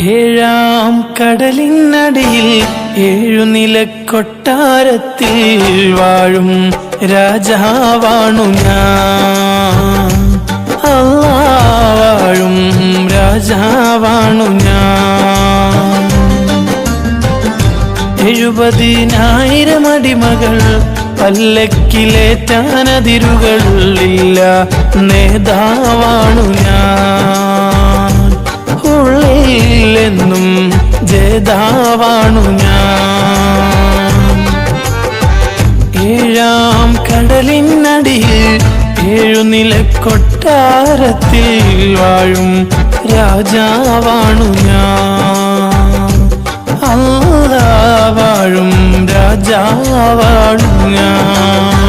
ഏഴാം കടലിനടിയിൽ ഏഴുനിലക്കൊട്ടാരത്തിൽ വാഴും രാജാവാണു ഞാൻ. അല്ലാഹ് വാഴും രാജാവാണു ഞാൻ. 70,000 അടിമകൾ പല്ലക്കിലേറ്റാനതിരുകളില്ല നേതാവാണു ഞാൻ. ഉള്ളിലെന്നും ജേതാവാണു ഞാൻ. ഏഴാം കടലിനടിയിൽ ഏഴുനിലക്കൊട്ടാരത്തിൽ വാഴും രാജാവാണു ഞാൻ. അല്ലാഹ് വാഴും രാജാവാണു ഞാൻ.